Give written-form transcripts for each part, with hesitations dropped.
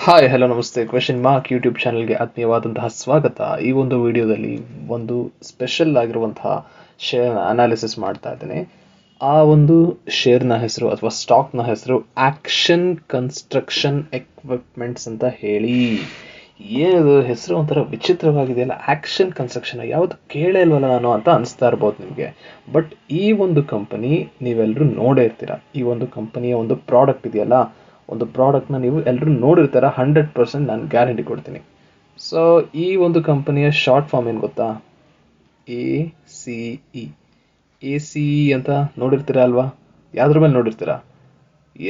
Hi hello ನಮಸ್ತೆ question mark YouTube ಚಾನಲ್ಗೆ ಆತ್ಮೀಯವಾದಂತಹ ಸ್ವಾಗತ. ಈ ಒಂದು ವಿಡಿಯೋದಲ್ಲಿ ಒಂದು ಸ್ಪೆಷಲ್ ಆಗಿರುವಂತಹ ಶೇರ್ ಅನಾಲಿಸಿಸ್ ಮಾಡ್ತಾ ಇದ್ದೇನೆ. ಆ ಒಂದು ಶೇರ್ನ ಹೆಸರು ಅಥವಾ ಸ್ಟಾಕ್ನ ಹೆಸರು ಆಕ್ಷನ್ ಕನ್ಸ್ಟ್ರಕ್ಷನ್ ಎಕ್ವಿಪ್ಮೆಂಟ್ಸ್ ಅಂತ ಹೇಳಿ. ಏನದು ಹೆಸರು ಒಂಥರ ವಿಚಿತ್ರವಾಗಿದೆಯಲ್ಲ, ಆಕ್ಷನ್ ಕನ್ಸ್ಟ್ರಕ್ಷನ್, ಯಾವುದು ಕೇಳೇ ಇಲ್ವಲ್ಲ ನಾನು ಅಂತ ಅನಿಸ್ತಾ ಇರ್ಬೋದು ನಿಮಗೆ. ಬಟ್ ಈ ಒಂದು ಕಂಪನಿ ನೀವೆಲ್ಲರೂ ನೋಡೇ ಇರ್ತೀರ. ಈ ಒಂದು ಕಂಪನಿಯ ಒಂದು ಪ್ರಾಡಕ್ಟ್ ಇದೆಯಲ್ಲ, ಒಂದು ಪ್ರಾಡಕ್ಟ್ನ ನೀವು ಎಲ್ಲರೂ ನೋಡಿರ್ತಾರ, 100% ನಾನು ಗ್ಯಾರಂಟಿ ಕೊಡ್ತೀನಿ. ಸೊ ಈ ಒಂದು ಕಂಪನಿಯ ಶಾರ್ಟ್ ಫಾರ್ಮ್ ಏನು ಗೊತ್ತಾ? ACE. ACE ಅಂತ ನೋಡಿರ್ತೀರಾ ಅಲ್ವಾ? ಯಾವ್ದ್ರ ಮೇಲೆ ನೋಡಿರ್ತೀರಾ?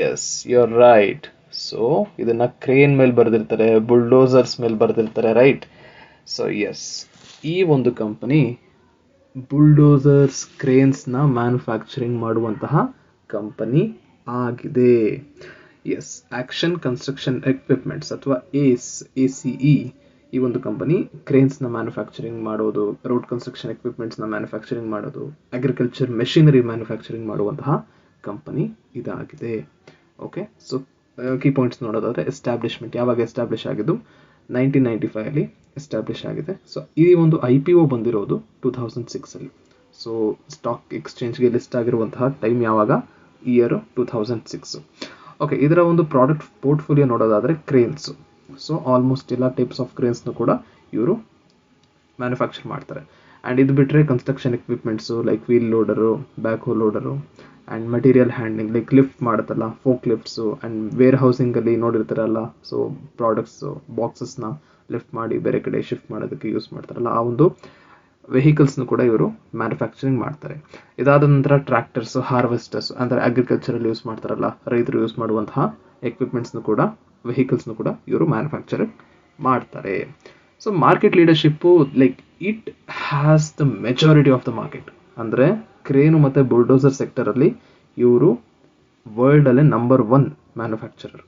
Yes, you are right. So ಇದನ್ನ ಕ್ರೇನ್ ಮೇಲೆ ಬರೆದಿರ್ತಾರೆ, ಬುಲ್ಡೋಸರ್ಸ್ ಮೇಲೆ ಬರೆದಿರ್ತಾರೆ, ರೈಟ್? ಸೊ ಎಸ್, ಈ ಒಂದು ಕಂಪನಿ ಬುಲ್ಡೋಸರ್ಸ್, ಕ್ರೇನ್ಸ್ನ ಮ್ಯಾನುಫ್ಯಾಕ್ಚರಿಂಗ್ ಮಾಡುವಂತಹ ಕಂಪನಿ ಆಗಿದೆ. ಎಸ್, ಆಕ್ಷನ್ ಕನ್ಸ್ಟ್ರಕ್ಷನ್ ಎಕ್ವಿಪ್ಮೆಂಟ್ಸ್ ಅಥವಾ ACE ಈ ಒಂದು ಕಂಪನಿ ಕ್ರೇನ್ಸ್ನ ಮ್ಯಾನುಫ್ಯಾಕ್ಚರಿಂಗ್ ಮಾಡೋದು, ರೋಡ್ ಕನ್ಸ್ಟ್ರಕ್ಷನ್ ಎಕ್ವಿಪ್ಮೆಂಟ್ಸ್ನ ಮ್ಯಾನುಫ್ಯಾಕ್ಚರಿಂಗ್ ಮಾಡೋದು, ಅಗ್ರಿಕಲ್ಚರ್ ಮೆಷಿನರಿ ಮ್ಯಾನುಫ್ಯಾಕ್ಚರಿಂಗ್ ಮಾಡುವಂತಹ ಕಂಪನಿ ಇದಾಗಿದೆ. ಓಕೆ, ಸೊ ಕೀ ಪಾಯಿಂಟ್ಸ್ ನೋಡೋದಾದ್ರೆ, ಎಸ್ಟಾಬ್ಲಿಷ್ಮೆಂಟ್ ಯಾವಾಗ ಎಸ್ಟಾಬ್ಲಿಷ್ ಆಗಿದ್ದು? 1995 ಅಲ್ಲಿ ಎಸ್ಟಾಬ್ಲಿಷ್ ಆಗಿದೆ. ಸೊ ಈ ಒಂದು IPO ಬಂದಿರೋದು 2006 ಸೊ ಸ್ಟಾಕ್ ಎಕ್ಸ್ಚೇಂಜ್ಗೆ ಲಿಸ್ಟ್ ಆಗಿರುವಂತಹ ಟೈಮ್ ಯಾವಾಗ? ಇಯರ್ 2006. ಓಕೆ, ಇದರ ಒಂದು ಪ್ರಾಡಕ್ಟ್ ಪೋರ್ಟ್ಫೋಲಿಯೋ ನೋಡೋದಾದರೆ ಕ್ರೇನ್ಸ್. ಸೊ ಆಲ್ಮೋಸ್ಟ್ ಎಲ್ಲ ಟೈಪ್ಸ್ ಆಫ್ ಕ್ರೇನ್ಸ್ನು ಕೂಡ ಇವರು ಮ್ಯಾನುಫ್ಯಾಕ್ಚರ್ ಮಾಡ್ತಾರೆ. ಆ್ಯಂಡ್ ಇದು ಬಿಟ್ಟರೆ construction equipments like wheel loader, back hoe loader, and material handling like lift ಮಾಡುತ್ತಲ್ಲ, ಫೋಕ್ ಲಿಫ್ಟ್ಸು, ಆ್ಯಂಡ್ ವೇರ್ ಹೌಸಿಂಗಲ್ಲಿ ನೋಡಿರ್ತಾರಲ್ಲ, ಸೊ ಪ್ರಾಡಕ್ಟ್ಸು ಬಾಕ್ಸಸ್ನ ಲಿಫ್ಟ್ ಮಾಡಿ ಬೇರೆ ಕಡೆ ಶಿಫ್ಟ್ ಮಾಡೋದಕ್ಕೆ ಯೂಸ್ ಮಾಡ್ತಾರಲ್ಲ, ಆ ಒಂದು ವೆಹಿಕಲ್ಸ್ನು ಕೂಡ ಇವರು ಮ್ಯಾನುಫ್ಯಾಕ್ಚರಿಂಗ್ ಮಾಡ್ತಾರೆ. ಇದಾದ ನಂತರ ಟ್ರ್ಯಾಕ್ಟರ್ಸು, ಹಾರ್ವೆಸ್ಟರ್ಸ್ ಅಂದರೆ ಅಗ್ರಿಕಲ್ಚರಲ್ಲಿ ಯೂಸ್ ಮಾಡ್ತಾರಲ್ಲ, ರೈತರು ಯೂಸ್ ಮಾಡುವಂತಹ ಎಕ್ವಿಪ್ಮೆಂಟ್ಸ್ನು ಕೂಡ, ವೆಹಿಕಲ್ಸ್ನು ಕೂಡ ಇವರು ಮ್ಯಾನುಫ್ಯಾಕ್ಚರಿಂಗ್ ಮಾಡ್ತಾರೆ. So market leadership like it has the majority of the market. ಅಂದರೆ ಕ್ರೇನು ಮತ್ತು ಬುಲ್ಡೋಸರ್ ಸೆಕ್ಟರಲ್ಲಿ ಇವರು ವರ್ಲ್ಡಲ್ಲೇ ನಂಬರ್ 1 ಮ್ಯಾನುಫ್ಯಾಕ್ಚರರ್,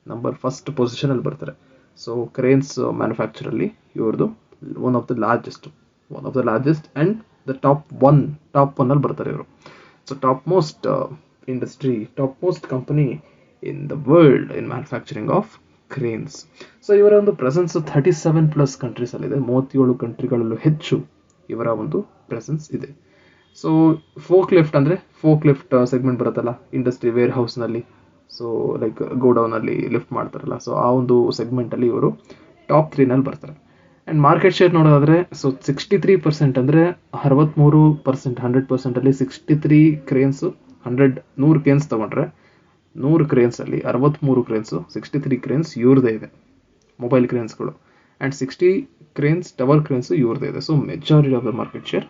ನಂಬರ್ ಫಸ್ಟ್ ಪೊಸಿಷನಲ್ಲಿ ಬರ್ತಾರೆ. ಸೊ ಕ್ರೇನ್ಸ್ ಮ್ಯಾನುಫ್ಯಾಕ್ಚರಲ್ಲಿ ಇವ್ರದ್ದು one of the largest and the top one ಅಲ್ಲಿ ಬರ್ತಾರೆ ಇವರು. So top most industry, top most company in the world in manufacturing of cranes. So ಇವರ ಒಂದು presence 37+ ಕಂಟ್ರೀಸಲ್ಲಿದೆ. 37 ಕಂಟ್ರಿಗಳಲ್ಲೂ ಹೆಚ್ಚು ಇವರ ಒಂದು ಪ್ರೆಸೆನ್ಸ್ ಇದೆ. ಸೊ ಫೋಕ್ ಲಿಫ್ಟ್ ಸೆಗ್ಮೆಂಟ್ ಬರುತ್ತಲ್ಲ ಇಂಡಸ್ಟ್ರಿ ವೇರ್ ಹೌಸ್ನಲ್ಲಿ, ಸೊ ಲೈಕ್ ಗೋಡೌನಲ್ಲಿ ಲಿಫ್ಟ್ ಮಾಡ್ತಾರಲ್ಲ, ಸೊ ಆ ಒಂದು ಸೆಗ್ಮೆಂಟಲ್ಲಿ ಇವರು ಟಾಪ್ 3ನಲ್ಲಿ ಬರ್ತಾರೆ. ಆ್ಯಂಡ್ ಮಾರ್ಕೆಟ್ ಶೇರ್ ನೋಡೋದಾದರೆ, ಸೊ 63% ಅಂದರೆ 63%, 100%ಅಲ್ಲಿ 63 ಕ್ರೇನ್ಸು, 100 ಕ್ರೇನ್ಸ್ ತೊಗೊಂಡ್ರೆ 100 ಕ್ರೇನ್ಸಲ್ಲಿ 63 ಕ್ರೇನ್ಸು, 63 ಕ್ರೇನ್ಸ್ ಇವ್ರದೇ ಇದೆ, ಮೊಬೈಲ್ ಕ್ರೇನ್ಸ್ಗಳು. ಆ್ಯಂಡ್ 60 ಕ್ರೇನ್ಸ್ ಟವರ್ ಕ್ರೇನ್ಸು ಇವ್ರದೇ ಇದೆ. So majority of the market share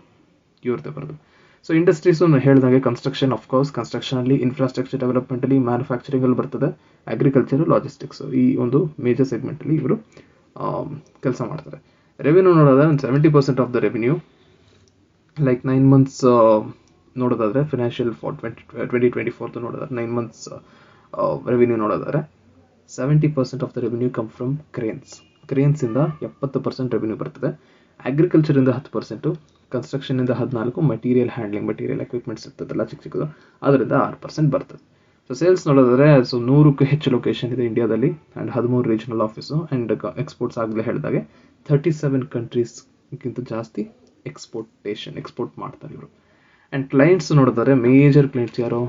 ಇವ್ರದೇ ಬರೋದು. ಸೊ ಇಂಡಸ್ಟ್ರೀಸು ಹೇಳಿದಾಗೆ ಕನ್ಸ್ಟ್ರಕ್ಷನ್, ಆಫ್ಕೋರ್ಸ್ ಕನ್ಸ್ಟ್ರಕ್ಷನಲ್ಲಿ, ಇನ್ಫ್ರಾಸ್ಟ್ರಕ್ಚರ್ ಡೆವಲಪ್ಮೆಂಟಲ್ಲಿ, ಮ್ಯಾನುಫ್ಯಾಕ್ಚರಿಂಗಲ್ಲಿ ಬರ್ತದೆ, ಅಗ್ರಿಕಲ್ಚರು, ಲಾಜಿಸ್ಟಿಕ್ಸು, ಈ ಒಂದು ಮೇಜರ್ ಸೆಗ್ಮೆಂಟಲ್ಲಿ ಇವರು ಕೆಲಸ ಮಾಡ್ತಾರೆ. ರೆವಿನ್ಯೂ ನೋಡೋದಾದ್ರೆ 70% of the revenue, like 9 months ನೋಡೋದಾದರೆ ಫಿನಾನ್ಷಿಯಲ್ ಫಾರ್ 2024 ನೋಡೋದಾದ್ರೆ 9 ಮಂತ್ಸ್ ರೆವಿನ್ಯೂ ನೋಡೋದಾದರೆ 70% of the revenue come from ಕ್ರೇನ್ಸಿಂದ 70% ರೆವಿನ್ಯೂ ಬರ್ತದೆ, ಅಗ್ರಿಕಲ್ಚರಿಂದ 10%, ಕನ್ಸ್ಟ್ರಕ್ಷನಿಂದ 14%, ಮಟೀರಿಯಲ್ ಹ್ಯಾಂಡ್ಲಿಂಗ್, ಮಟೀರಿಯಲ್ ಎಕ್ವಿಪ್ಮೆಂಟ್ಸ್ ಇರ್ತದಲ್ಲ ಚಿಕ್ಕದು, ಅದರಿಂದ 6% ಬರ್ತದೆ. ಸೊ ಸೇಲ್ಸ್ ನೋಡೋದಾದರೆ, ಸೊ 100ಕ್ಕೂ ಹೆಚ್ಚು ಲೊಕೇಶನ್ ಇದೆ ಇಂಡಿಯಾದಲ್ಲಿ, and 13 regional office, and exports ಆಗಲೇ ಹೇಳಿದಾಗೆ 37 ಕಂಟ್ರೀಸ್ಗಿಂತ ಜಾಸ್ತಿ ಎಕ್ಸ್ಪೋರ್ಟ್ ಮಾಡ್ತಾರೆ ಇವರು. ಆ್ಯಂಡ್ ಕ್ಲೈಂಟ್ಸ್ ನೋಡಿದರೆ, ಮೇಜರ್ ಕ್ಲೈಂಟ್ಸ್ ಯಾರು?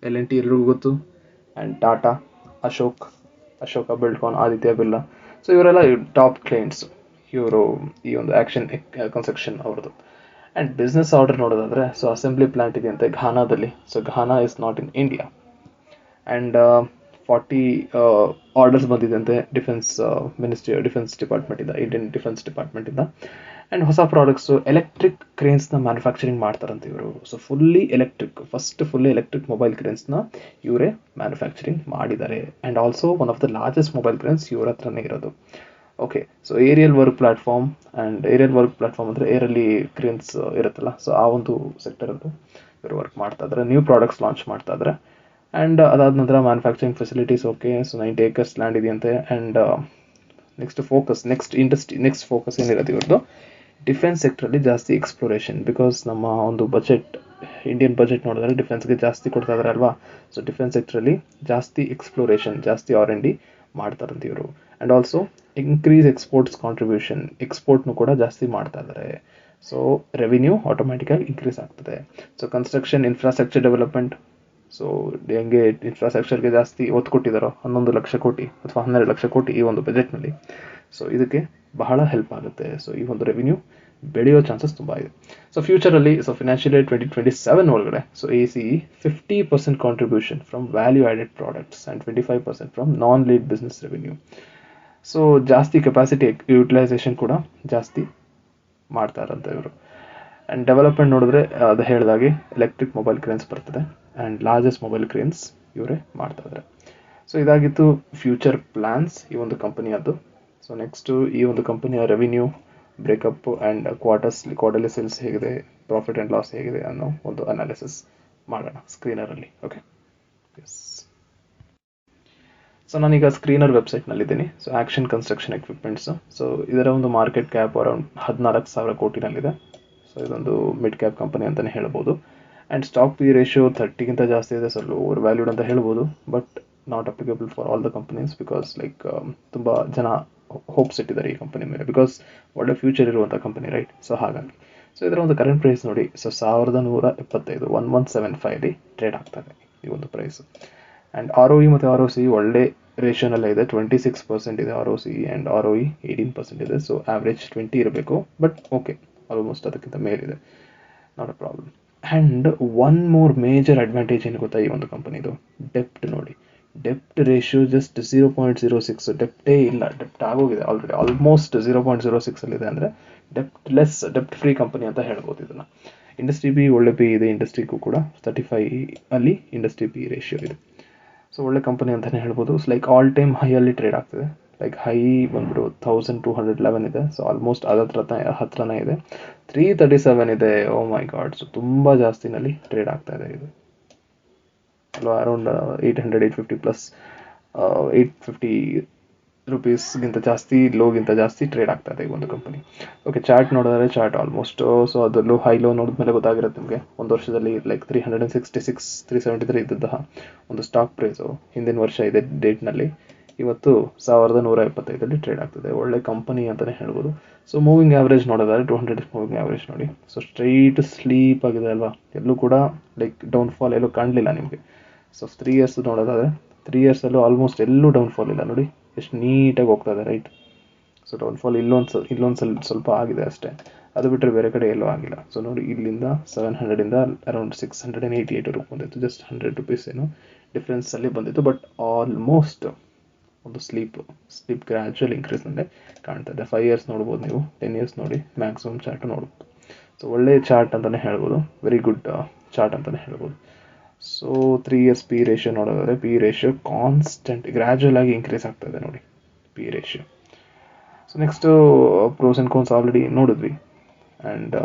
L&T ಎಲ್ರಿಗೂ ಗೊತ್ತು, ಆ್ಯಂಡ್ ಟಾಟಾ, ಅಶೋಕ ಬಿಲ್ಡ್ಕಾನ್, ಆದಿತ್ಯ ಬಿರ್ಲಾ. ಸೊ ಇವರೆಲ್ಲ ಟಾಪ್ ಕ್ಲೈಂಟ್ಸ್ ಇವರು ಈ ಒಂದು ಆಕ್ಷನ್ ಕನ್ಸ್ಟ್ರಕ್ಷನ್ ಅವ್ರದ್ದು. ಆ್ಯಂಡ್ ಬಿಸ್ನೆಸ್ ಆರ್ಡರ್ ನೋಡೋದಾದರೆ, ಸೊ ಅಸೆಂಬ್ಲಿ ಪ್ಲಾಂಟ್ ಇದೆಯಂತೆ ಘಾನಾದಲ್ಲಿ. So Ghana is not in India. And 40 orders ಬಂದಿದೆ ಡಿಫೆನ್ಸ್ ಡಿಪಾರ್ಟ್ಮೆಂಟಿಂದ, ಇಂಡಿಯನ್ ಡಿಫೆನ್ಸ್ ಡಿಪಾರ್ಟ್ಮೆಂಟಿಂದ. ಆ್ಯಂಡ್ ಹೊಸ ಪ್ರಾಡಕ್ಟ್ಸು, ಎಲೆಕ್ಟ್ರಿಕ್ ಕ್ರೇನ್ಸ್ನ ಮ್ಯಾನುಫ್ಯಾಕ್ಚರಿಂಗ್ ಮಾಡ್ತಾರಂತೆ ಇವರು. ಸೊ ಫುಲ್ಲಿ ಎಲೆಕ್ಟ್ರಿಕ್ ಮೊಬೈಲ್ ಕ್ರೇನ್ಸ್ನ ಇವರೇ ಮ್ಯಾನುಫ್ಯಾಕ್ಚರಿಂಗ್ ಮಾಡಿದ್ದಾರೆ. And also one of the largest mobile cranes ಇವ್ರ ಹತ್ರನೇ ಇರೋದು. Okay, so aerial work platform ಅಂದರೆ ಏರಲ್ಲಿ ಕ್ರೇನ್ಸ್ ಇರುತ್ತಲ್ಲ, ಸೊ ಆ ಒಂದು ಸೆಕ್ಟರದ್ದು ಇವರು ವರ್ಕ್ ಮಾಡ್ತಾ ಇದ್ದಾರೆ, ನ್ಯೂ ಪ್ರಾಡಕ್ಟ್ಸ್ ಲಾಂಚ್ ಮಾಡ್ತಾ ಇದ್ದಾರೆ. ಆ್ಯಂಡ್ ಅದಾದ ನಂತರ manufacturing facilities, okay, so 90 acres land ಇದೆಯಂತೆ. ಆ್ಯಂಡ್ ನೆಕ್ಸ್ಟ್ ಫೋಕಸ್ ಏನಿರೋದು ಇವ್ರದ್ದು ಡಿಫೆನ್ಸ್ ಸೆಕ್ಟ್ರಲ್ಲಿ ಜಾಸ್ತಿ ಎಕ್ಸ್ಪ್ಲೋರೇಷನ್, ಬಿಕಾಸ್ ನಮ್ಮ ಒಂದು ಬಜೆಟ್ ಇಂಡಿಯನ್ ಬಜೆಟ್ ನೋಡಿದ್ರೆ ಡಿಫೆನ್ಸ್ಗೆ ಜಾಸ್ತಿ ಕೊಡ್ತಾ ಇದಾರೆ ಅಲ್ವಾ. ಸೊ ಡಿಫೆನ್ಸ್ ಸೆಕ್ಟ್ರಲ್ಲಿ ಜಾಸ್ತಿ ಎಕ್ಸ್ಪ್ಲೋರೇಷನ್, ಜಾಸ್ತಿ R&D ಮಾಡ್ತಾರಂತ ಇವರು. And also increase exports contribution, ಎಕ್ಸ್ಪೋರ್ಟ್ನು ಕೂಡ ಜಾಸ್ತಿ ಮಾಡ್ತಾ ಇದ್ದಾರೆ. ಸೊ ರೆವಿನ್ಯೂ ಆಟೋಮ್ಯಾಟಿಕಾಗಿ ಇನ್ಕ್ರೀಸ್ ಆಗ್ತದೆ. So construction infrastructure development, so ಹೆಂಗೆ ಇನ್ಫ್ರಾಸ್ಟ್ರಕ್ಚರ್ಗೆ ಜಾಸ್ತಿ ಒತ್ತು ಕೊಟ್ಟಿದ್ದಾರೋ 11 ಲಕ್ಷ ಕೋಟಿ ಅಥವಾ 12 ಲಕ್ಷ ಕೋಟಿ ಈ ಒಂದು ಬಜೆಟ್ನಲ್ಲಿ, ಸೊ ಇದಕ್ಕೆ ಬಹಳ ಹೆಲ್ಪ್ ಆಗುತ್ತೆ. ಸೊ ಈ ಒಂದು ರೆವಿನ್ಯೂ ಬೆಳೆಯೋ ಚಾನ್ಸಸ್ ತುಂಬ ಇದೆ. ಸೊ ಫ್ಯೂಚರಲ್ಲಿ, ಸೊ ಫಿನಾನ್ಷಿಯಲ್ ಇಯರ್ 2027 ಒಳಗಡೆ, so ACE 50% contribution from value added products and 25% from non lead business revenue. So ಜಾಸ್ತಿ ಕೆಪಾಸಿಟಿ ಯುಟಿಲೈಸೇಷನ್ ಕೂಡ ಜಾಸ್ತಿ ಮಾಡ್ತಾರಂತ ಇವರು. ಆ್ಯಂಡ್ ಡೆವಲಪ್ಮೆಂಟ್ ನೋಡಿದ್ರೆ ಅದು ಹೇಳಿದಾಗೆ ಎಲೆಕ್ಟ್ರಿಕ್ ಮೊಬೈಲ್ ಕ್ರೇನ್ಸ್ ಬರ್ತದೆ ಆ್ಯಂಡ್ ಲಾರ್ಜೆಸ್ಟ್ ಮೊಬೈಲ್ ಕ್ರೇನ್ಸ್ ಇವರೇ ಮಾಡ್ತಾ ಇದ್ದಾರೆ. ಸೊ ಇದಾಗಿತ್ತು ಫ್ಯೂಚರ್ ಪ್ಲ್ಯಾನ್ಸ್ ಈ ಒಂದು ಕಂಪನಿಯದ್ದು. ಸೊ ನೆಕ್ಸ್ಟು ಈ ಒಂದು ಕಂಪನಿಯ revenue breakup and quarterly sales ಹೇಗಿದೆ, ಪ್ರಾಫಿಟ್ ಆ್ಯಂಡ್ ಲಾಸ್ ಹೇಗಿದೆ ಅನ್ನೋ ಒಂದು ಅನಾಲಿಸಿಸ್ ಮಾಡೋಣ ಸ್ಕ್ರೀನರಲ್ಲಿ. Okay, yes. ಸೊ ನಾನೀಗ ಸ್ಕ್ರೀನರ್ ವೆಬ್ಸೈಟ್ನಲ್ಲಿದ್ದೀನಿ. So action construction equipments. So ಇದರ ಒಂದು ಮಾರ್ಕೆಟ್ ಕ್ಯಾಪ್ ಅರೌಂಡ್ 14,000 ಕೋಟಿನಲ್ಲಿದೆ. ಸೊ ಇದೊಂದು ಮಿಡ್ ಕ್ಯಾಪ್ ಕಂಪನಿ ಅಂತಲೇ ಹೇಳ್ಬೋದು. ಆ್ಯಂಡ್ ಸ್ಟಾಕ್ ಪಿ ರೇಷಿಯೋ 30ಗಿಂತ ಜಾಸ್ತಿ ಇದೆ. ಸೊ ಓವರ್ ವ್ಯಾಲ್ಯೂಡ್ ಅಂತ ಹೇಳ್ಬೋದು, but not applicable for all the companies because like ತುಂಬ ಜನ ಹೋಪ್ಸ್ ಇಟ್ಟಿದ್ದಾರೆ ಈ ಕಂಪನಿ ಮೇಲೆ, ಬಿಕಾಸ್ ಒಳ್ಳೆ ಫ್ಯೂಚರ್ ಇರುವಂಥ ಕಂಪನಿ, ರೈಟ್. ಸೊ ಹಾಗಾಗಿ ಸೊ ಇದರ ಒಂದು ಕರೆಂಟ್ ಪ್ರೈಸ್ ನೋಡಿ, ಸೊ 1,175 1175 ಟ್ರೇಡ್ ಆಗ್ತದೆ ಈ ಒಂದು ಪ್ರೈಸ್. ಆ್ಯಂಡ್ ROE ಮತ್ತು ROCE ಒಳ್ಳೆ ರೇಷಿಯೋನಲ್ಲೇ ಇದೆ. 26% ಇದೆ ROCE ಆ್ಯಂಡ್ ROE 18% ಇದೆ. ಸೊ ಆವ್ರೇಜ್ 20 ಇರಬೇಕು, ಬಟ್ ಓಕೆ, ಆಲ್ಮೋಸ್ಟ್ ಅದಕ್ಕಿಂತ ಮೇಲಿದೆ, not a problem. And one more major advantage ಏನು ಗೊತ್ತಾ ಈ ಒಂದು ಕಂಪನಿದು? ಡೆಪ್ಟ್ ನೋಡಿ. ಡೆಪ್ಟ್ ರೇಷಿಯೋ ಜಸ್ಟ್ 0.06, ಡೆಪ್ಟೇ ಇಲ್ಲ, ಡೆಪ್ಟ್ ಆಗೋಗಿದೆ ಆಲ್ರೆಡಿ, ಆಲ್ಮೋಸ್ಟ್ 0.06 ಅಂದರೆ ಡೆಪ್ಟ್ ಫ್ರೀ ಕಂಪನಿ ಅಂತ ಹೇಳ್ಬೋದು ಇದನ್ನು. ಇಂಡಸ್ಟ್ರಿ ಪಿ ಒಳ್ಳೆ ಪಿ ಇದೆ, ಇಂಡಸ್ಟ್ರಿಗೂ ಕೂಡ 35 ಅಲ್ಲಿ ಇಂಡಸ್ಟ್ರಿ ಪಿ ರೇಷಿಯೋ ಇದೆ. ಸೊ ಒಳ್ಳೆ ಕಂಪನಿ ಅಂತಲೇ ಹೇಳ್ಬೋದು. ಲೈಕ್ ಆಲ್ ಟೈಮ್ ಹೈಯಲ್ಲಿ ಟ್ರೇಡ್ ಆಗ್ತಿದೆ. ಲೈಕ್ ಹೈ ಬಂದ್ಬಿಟ್ಟು 1211 ಇದೆ. ಸೊ ಆಲ್ಮೋಸ್ಟ್ ಹತ್ರನೇ ಇದೆ. 337 ಇದೆ. ಓ ಮೈ ಗಾಡ್. ಸೊ ತುಂಬ ಜಾಸ್ತಿನಲ್ಲಿ ಟ್ರೇಡ್ ಆಗ್ತಾ ಇದೆ ಇದು ಅಲ್ವಾ. ಅರೌಂಡ್ 800-850 ಪ್ಲಸ್ 850 ರುಪೀಸ್ಗಿಂತ ಜಾಸ್ತಿ, ಲೋಗಿಂತ ಜಾಸ್ತಿ ಟ್ರೇಡ್ ಆಗ್ತಾ ಇದೆ ಈ ಒಂದು ಕಂಪನಿ. ಓಕೆ, ಚಾರ್ಟ್ ನೋಡಿದ್ರೆ ಚಾರ್ಟ್ ಆಲ್ಮೋಸ್ಟ್, ಸೊ ಅದರಲ್ಲೂ ಹೈ ಲೋ ನೋಡಿದ್ಮೇಲೆ ಗೊತ್ತಾಗಿರುತ್ತೆ ನಿಮಗೆ. ಒಂದು ವರ್ಷದಲ್ಲಿ ಲೈಕ್ 366 373 ಇದ್ದಂತಹ ಒಂದು ಸ್ಟಾಕ್ ಪ್ರೈಸು ಹಿಂದಿನ ವರ್ಷ ಇದೆ ಡೇಟ್ನಲ್ಲಿ ಇವತ್ತು 1,125 ಟ್ರೇಡ್ ಆಗ್ತದೆ. ಒಳ್ಳೆ ಕಂಪನಿ ಅಂತಲೇ ಹೇಳ್ಬೋದು. ಸೊ ಮೂವಿಂಗ್ ಆವ್ರೇಜ್ ನೋಡೋದಾದ್ರೆ 200 ಮೂವಿಂಗ್ ಆವ್ರೇಜ್ ನೋಡಿ. ಸೊ ಸ್ಟ್ರೈಟ್ ಸ್ಲೀಪ್ ಆಗಿದೆ ಅಲ್ವಾ, ಎಲ್ಲೂ ಕೂಡ ಲೈಕ್ ಡೌನ್ಫಾಲ್ ಎಲ್ಲೂ ಕಾಣಲಿಲ್ಲ ನಿಮಗೆ. ಸೊ 3 ಇಯರ್ಸ್ ನೋಡೋದಾದರೆ 3 ಇಯರ್ಸಲ್ಲೂ ಆಲ್ಮೋಸ್ಟ್ ಎಲ್ಲೂ ಡೌನ್ಫಾಲ್ ಇಲ್ಲ ನೋಡಿ, ಎಷ್ಟು ನೀಟಾಗಿ ಹೋಗ್ತಾ ಇದೆ, ರೈಟ್. ಸೊ ಡೌನ್ಫಾಲ್ ಇಲ್ಲೊಂದು ಸ್ವಲ್ಪ ಆಗಿದೆ ಅಷ್ಟೇ, ಅದು ಬಿಟ್ಟರೆ ಬೇರೆ ಕಡೆ ಎಲ್ಲೂ ಆಗಿಲ್ಲ. ಸೊ ನೋಡಿ, ಇಲ್ಲಿಂದ 700ಇಂದ ಅರೌಂಡ್ 688 ಬಂದಿತ್ತು, ಜಸ್ಟ್ 100 ರುಪೀಸ್ ಏನು ಡಿಫ್ರೆನ್ಸಲ್ಲಿ ಬಂದಿತ್ತು. ಬಟ್ ಆಲ್ಮೋಸ್ಟ್ ಒಂದು ಸ್ಲೀಪ್ ಗ್ರ್ಯಾಜುವಲ್ ಇನ್ಕ್ರೀಸ್ನಲ್ಲೇ ಕಾಣ್ತಾ ಇದೆ. 5 ಇಯರ್ಸ್ ನೋಡ್ಬೋದು ನೀವು, 10 ಇಯರ್ಸ್ ನೋಡಿ, ಮ್ಯಾಕ್ಸಿಮಮ್ ಚಾರ್ಟ್ ನೋಡ್ಬೋದು. ಸೊ ಒಳ್ಳೆ ಚಾರ್ಟ್ ಅಂತಲೇ ಹೇಳ್ಬೋದು, ವೆರಿ ಗುಡ್ ಚಾರ್ಟ್ ಅಂತಲೇ ಹೇಳ್ಬೋದು. ಸೊ 3 ಇಯರ್ಸ್ ಪಿ ರೇಷಿಯೋ ನೋಡೋದಾದರೆ ಪಿ ರೇಷಿಯೋ ಕಾನ್ಸ್ಟೆಂಟ್ ಗ್ರ್ಯಾಜುವಲ್ ಆಗಿ ಇನ್ಕ್ರೀಸ್ ಆಗ್ತಾ ಇದೆ ನೋಡಿ P ratio. So next pros and cons already ನೋಡಿದ್ವಿ. ಆ್ಯಂಡ್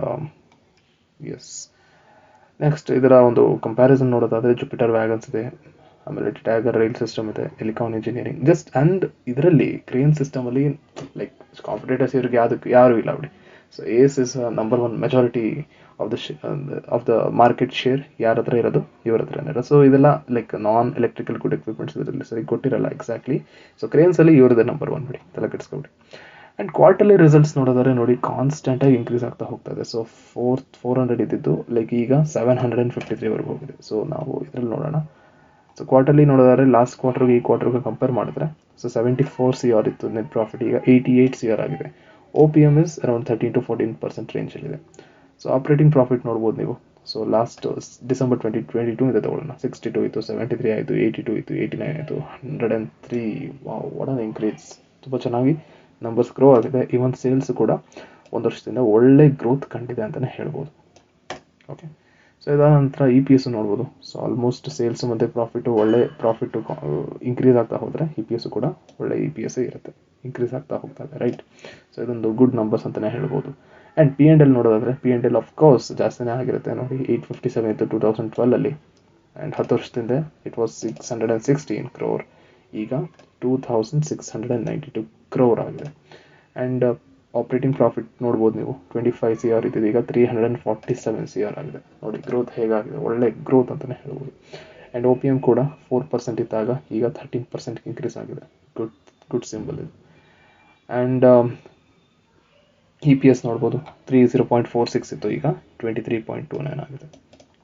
ಎಸ್, ನೆಕ್ಸ್ಟ್ ಇದರ ಒಂದು ಕಂಪ್ಯಾರಿಸನ್ ನೋಡೋದಾದರೆ ಜುಪಿಟರ್ ವ್ಯಾಗನ್ಸ್ ಇದೆ, ಆಮೇಲೆ ಟೈಗರ್ ರೈಲ್ ಸಿಸ್ಟಮ್ ಇದೆ, ಎಲಿಕಾನ್ ಇಂಜಿನಿಯರಿಂಗ್ ಜಸ್ಟ್. ಆ್ಯಂಡ್ ಇದರಲ್ಲಿ ಕ್ರೇನ್ ಸಿಸ್ಟಮಲ್ಲಿ ಲೈಕ್ ಕಾಂಪಿಟೇಟರ್ಸ್ ಇವ್ರಿಗೆ ಯಾರು ಇಲ್ಲ ಬಿಡಿ. So ACE is number 1 majority of the market share ಯಾರ ಹತ್ರ ಇರೋದು, ಇವ್ರ ಹತ್ರನೇ ಇರೋದು. ಸೊ ಇದೆಲ್ಲ like non electrical good equipments ಇದರಲ್ಲಿ ಸರಿ ಕೊಟ್ಟಿರಲ್ಲ ಎಕ್ಸಾಕ್ಟ್ಲಿ. ಸೊ ಕ್ರೇನ್ಸಲ್ಲಿ ಇವ್ರದ್ದೇ ನಂಬರ್ 1 ಬಿಡಿ, ತಲೆ ಕೆಡಿಸ್ಕೊಬಿಡಿ. ಆ್ಯಂಡ್ ಕ್ವಾರ್ಟರ್ಲಿ ರಿಸಲ್ಟ್ಸ್ ನೋಡೋದಾದ್ರೆ ನೋಡಿ, ಕಾನ್ಸ್ಟೆಂಟಾಗಿ ಇನ್ಕ್ರೀಸ್ ಆಗ್ತಾ ಹೋಗ್ತಾ ಇದೆ. ಸೊ 400 ಇದ್ದಿದ್ದು ಲೈಕ್ ಈಗ 753ವರೆಗೂ ಹೋಗಿದೆ. ಸೊ ನಾವು ಇದರಲ್ಲಿ ನೋಡೋಣ. ಸೊ ಕ್ವಾರ್ಟರ್ಲಿ ನೋಡೋದಾದ್ರೆ ಲಾಸ್ಟ್ ಕ್ವಾರ್ಟರ್ಗೆ ಈ ಕ್ವಾರ್ಟರ್ಗೆ ಕಂಪೇರ್ ಮಾಡಿದ್ರೆ ಸೊ 74 CR ಇತ್ತು ನೆಟ್ ಪ್ರಾಫಿಟ್, ಈಗ 88 CR ಆಗಿದೆ. OPM ಇಸ್ ಅರೌಂಡ್ 13-14% ರೇಂಜಲ್ಲಿದೆ. ಸೊ ಆಪ್ರೇಟಿಂಗ್ ಪ್ರಾಫಿಟ್ ನೋಡ್ಬೋದು ನೀವು. ಸೊ ಲಾಸ್ಟ್ ಡಿಸೆಂಬರ್ 2022 ಇದೆ ತಗೊಳ್ಳೋಣ. 62 ಇತ್ತು, 73 ಆಯಿತು, 82 ಇತ್ತು, 89 ಆಯಿತು, 103. ವಾಟ್ ಆನ್ ಇನ್ಕ್ರೀಸ್, ತುಂಬ ಚೆನ್ನಾಗಿ ನಂಬರ್ಸ್ ಗ್ರೋ ಆಗಿದೆ. ಈವನ್ ಸೇಲ್ಸ್ ಕೂಡ ಒಂದು ವರ್ಷದಿಂದ ಒಳ್ಳೆ ಗ್ರೋತ್ ಕಂಡಿದೆ ಅಂತಲೇ ಹೇಳ್ಬೋದು. ಓಕೆ, ಸೊ ಇದಾದ ನಂತರ EPS ನೋಡ್ಬೋದು. ಸೊ ಆಲ್ಮೋಸ್ಟ್ ಸೇಲ್ಸ್ ಮತ್ತು ಒಳ್ಳೆ ಪ್ರಾಫಿಟ್ಟು ಇನ್ಕ್ರೀಸ್ ಆಗ್ತಾ ಹೋದರೆ EPS ಕೂಡ ಒಳ್ಳೆ EPS ಇರುತ್ತೆ, ಇನ್ಕ್ರೀಸ್ ಆಗ್ತಾ ಹೋಗ್ತಾ ಇದೆ, ರೈಟ್. ಸೊ ಇದೊಂದು ಗುಡ್ ನಂಬರ್ಸ್ ಅಂತಲೇ ಹೇಳ್ಬೋದು. ಆ್ಯಂಡ್ P&L ನೋಡೋದಾದರೆ P&L ಆಫ್ಕೋರ್ಸ್ ಜಾಸ್ತಿನೇ ಆಗಿರುತ್ತೆ ನೋಡಿ. 857 ಇತ್ತು 2012ಅಲ್ಲಿ, ಆ್ಯಂಡ್ 10 ವರ್ಷದಿಂದ ಇಟ್ ವಾಸ್ 616 crore, ಈಗ 2692 crore ಆಗಿದೆ. ಆ್ಯಂಡ್ ಆಪರೇಟಿಂಗ್ ಪ್ರಾಫಿಟ್ ನೋಡ್ಬೋದು ನೀವು 25 CR ಇದ್ದಿದ್ದು ಈಗ 347 CR ಆಗಿದೆ. ನೋಡಿ ಗ್ರೋತ್ ಹೇಗಾಗಿದೆ, ಒಳ್ಳೆ ಗ್ರೋತ್ ಅಂತಲೇ ಹೇಳ್ಬೋದು. ಆ್ಯಂಡ್ OPM ಕೂಡ 4% ಇದ್ದಾಗ ಈಗ 13% ಇನ್ಕ್ರೀಸ್ ಆಗಿದೆ. ಗುಡ್ ಸಿಂಬಲ್ ಇದು. ಆ್ಯಂಡ್ EPS ನೋಡ್ಬೋದು 0.46 ಇತ್ತು, ಈಗ 23.29 ಆಗಿದೆ.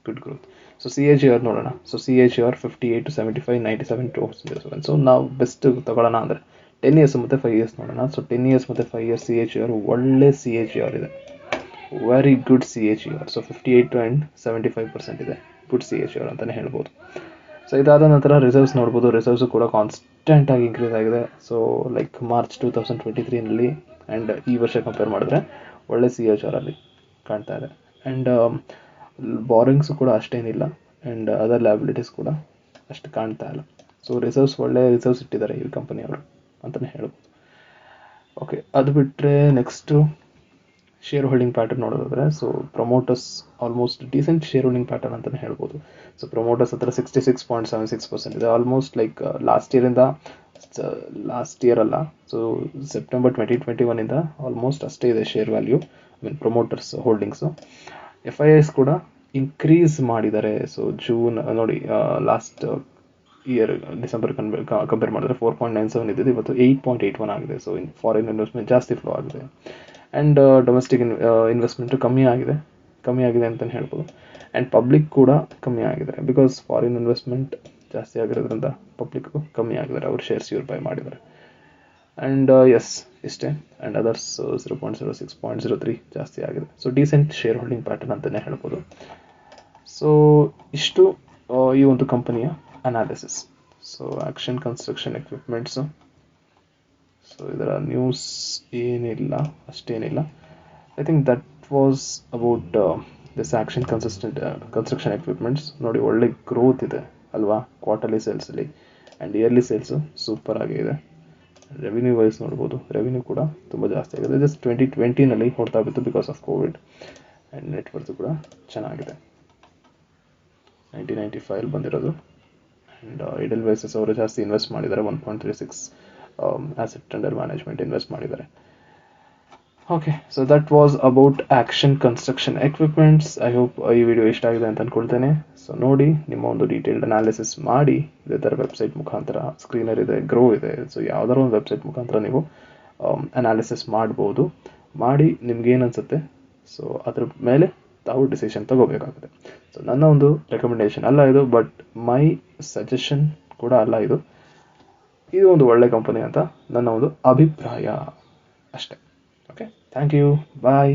Good growth. ಸೊ CAGR ನೋಡೋಣ. So CAGR 58 to 75, 97 to 07. So ನಾವು ಬೆಸ್ಟ್ ತಗೊಳ್ಳೋಣ ಅಂದರೆ 10 years ಮತ್ತು 5 years ನೋಡೋಣ. ಸೊ 10 years ಮತ್ತು 5 years CAGR ಒಳ್ಳೆ CAGR ಇದೆ, very good CAGR. So 58 and 75% ಇದೆ, ಗುಡ್ CAGR ಅಂತಲೇ ಹೇಳ್ಬೋದು. ಸೊ ಇದಾದ ನಂತರ ರಿಸರ್ವ್ಸ್ ನೋಡ್ಬೋದು. ರಿಸರ್ವ್ಸು ಕೂಡ ಕಾನ್ಸ್ಟೆಂಟ್ ಆಗಿ ಇನ್ಕ್ರೀಸ್ ಆಗಿದೆ. ಸೊ ಲೈಕ್ ಮಾರ್ಚ್ 2023ನಲ್ಲಿ ಆ್ಯಂಡ್ ಈ ವರ್ಷ ಕಂಪೇರ್ ಮಾಡಿದ್ರೆ ಒಳ್ಳೆ CAGR ಅಲ್ಲಿ ಕಾಣ್ತಾ ಇದೆ. ಆ್ಯಂಡ್ ಬಾರಿಂಗ್ಸು ಕೂಡ ಅಷ್ಟೇನಿಲ್ಲ, ಆ್ಯಂಡ್ ಅದರ್ ಲ್ಯಾಬಿಲಿಟೀಸ್ ಕೂಡ ಅಷ್ಟು ಕಾಣ್ತಾ ಇಲ್ಲ. ಸೊ ರಿಸರ್ವ್ಸ್ ಒಳ್ಳೆ ರಿಸರ್ವ್ಸ್ ಇಟ್ಟಿದ್ದಾರೆ ಈ ಕಂಪನಿಯವರು ಅಂತಲೇ ಹೇಳ್ಬೋದು. ಓಕೆ, ಅದು ಬಿಟ್ಟರೆ ನೆಕ್ಸ್ಟು ಶೇರ್ ಹೋಲ್ಡಿಂಗ್ ಪ್ಯಾಟರ್ನ್ ನೋಡೋದಾದರೆ, so promoters almost decent share holding pattern ಅಂತಲೇ ಹೇಳ್ಬೋದು. ಸೊ ಪ್ರಮೋಟರ್ಸ್ ಹತ್ರ 66.76% ಇದೆ, ಆಲ್ಮೋಸ್ಟ್ ಲೈಕ್ ಲಾಸ್ಟ್ ಇಯರ್ ಅಲ್ಲ, ಸೊ ಸೆಪ್ಟೆಂಬರ್ 2021 ಆಲ್ಮೋಸ್ಟ್ ಅಷ್ಟೇ ಇದೆ share value, promoters holdings. FIIs ಕೂಡ ಇನ್ಕ್ರೀಸ್ ಮಾಡಿದ್ದಾರೆ. ಸೊ ಜೂನ್ ನೋಡಿ, ಲಾಸ್ಟ್ ಇಯರ್ ಡಿಸೆಂಬರ್ ಕಂಪೇರ್ ಮಾಡಿದ್ರೆ 4.97 ಇದ್ದಿದ್ದು ಇವತ್ತು 8.81 ಆಗಿದೆ. ಸೊ ಫಾರಿನ್ ಇನ್ವೆಸ್ಟ್ಮೆಂಟ್ ಜಾಸ್ತಿ ಫ್ಲೋ ಆಗಿದೆ. ಆ್ಯಂಡ್ ಡೊಮೆಸ್ಟಿಕ್ ಇನ್ವೆಸ್ಟ್ಮೆಂಟು ಕಮ್ಮಿ ಆಗಿದೆ ಅಂತಲೇ ಹೇಳ್ಬೋದು. ಆ್ಯಂಡ್ ಪಬ್ಲಿಕ್ ಕೂಡ ಕಮ್ಮಿ ಆಗಿದೆ, ಬಿಕಾಸ್ ಫಾರಿನ್ ಇನ್ವೆಸ್ಟ್ಮೆಂಟ್ ಜಾಸ್ತಿ ಆಗಿರೋದ್ರಿಂದ ಪಬ್ಲಿಕ್ಕು ಕಮ್ಮಿ ಆಗಿದ್ದಾರೆ, ಅವ್ರ ಶೇರ್ಸ್ ಇವ್ರು ಬೈ ಮಾಡಿದ್ದಾರೆ. ಆ್ಯಂಡ್ ಇಷ್ಟೇ. ಆ್ಯಂಡ್ ಅದರ್ಸ್ 0.06, 0.03 ಜಾಸ್ತಿ ಆಗಿದೆ. So decent share holding pattern ಅಂತಲೇ ಹೇಳ್ಬೋದು. ಸೊ ಇಷ್ಟು ಈ ಒಂದು ಕಂಪನಿಯ analysis. So action construction equipments, so ಇದರ ನ್ಯೂಸ್ ಏನಿಲ್ಲ, ಅಷ್ಟೇನಿಲ್ಲ. I think that was about this action construction equipments. ನೋಡಿ ಒಳ್ಳೆ ಗ್ರೋತ್ ಇದೆ ಅಲ್ವಾ ಕ್ವಾರ್ಟರ್ಲಿ ಸೇಲ್ಸಲ್ಲಿ, ಆ್ಯಂಡ್ ಇಯರ್ಲಿ ಸೇಲ್ಸು ಸೂಪರ್ ಆಗಿದೆ. ರೆವಿನ್ಯೂ ವೈಸ್ ನೋಡ್ಬೋದು, ರೆವಿನ್ಯೂ ಕೂಡ ತುಂಬ ಜಾಸ್ತಿ ಆಗಿದೆ. ಜಸ್ಟ್ 2020ನಲ್ಲಿ ಹೊಡ್ತಾ ಬಿತ್ತು because of covid. And net worth ಕೂಡ ಚೆನ್ನಾಗಿದೆ, 1995 ಬಂದಿರೋದು. ಆ್ಯಂಡ್ ಎಡೆಲ್ವೈಸಸ್ ಅವರು ಜಾಸ್ತಿ ಇನ್ವೆಸ್ಟ್ ಮಾಡಿದ್ದಾರೆ, 1.36 ಆಸೆಟ್ ಅಂಡರ್ ಮ್ಯಾನೇಜ್ಮೆಂಟ್ ಇನ್ವೆಸ್ಟ್ ಮಾಡಿದ್ದಾರೆ. Okay, so that was about action construction equipments. I hope ಈ ವಿಡಿಯೋ ಇಷ್ಟ ಆಗಿದೆ ಅಂತ ಅಂದ್ಕೊಳ್ತೇನೆ. ಸೊ ನೋಡಿ, ನಿಮ್ಮ ಒಂದು ಡೀಟೇಲ್ಡ್ ಅನಾಲಿಸಿಸ್ ಮಾಡಿ ಇದೇ ಥರ ವೆಬ್ಸೈಟ್ ಮುಖಾಂತರ, ಸ್ಕ್ರೀನರ್ ಇದೆ, ಗ್ರೋ ಇದೆ, ಸೊ ಯಾವುದಾದ್ರು ಒಂದು ವೆಬ್ಸೈಟ್ ಮುಖಾಂತರ ನೀವು ಅನಾಲಿಸಿಸ್ ಮಾಡ್ಬೋದು. ಮಾಡಿ ನಿಮ್ಗೇನು ಅನಿಸುತ್ತೆ, ಸೊ ಅದ್ರ ಮೇಲೆ ತಾವು ಡಿಸಿಷನ್ ತಗೋಬೇಕಾಗುತ್ತೆ. ಸೊ ನನ್ನ ಒಂದು ರೆಕಮೆಂಡೇಶನ್ ಅಲ್ಲ ಇದು, ಬಟ್ ಮೈ ಸಜೆಷನ್ ಕೂಡ ಅಲ್ಲ ಇದು. ಇದು ಒಂದು ಒಳ್ಳೆ ಕಂಪನಿ ಅಂತ ನನ್ನ ಒಂದು ಅಭಿಪ್ರಾಯ ಅಷ್ಟೇ. Okay, thank you, bye.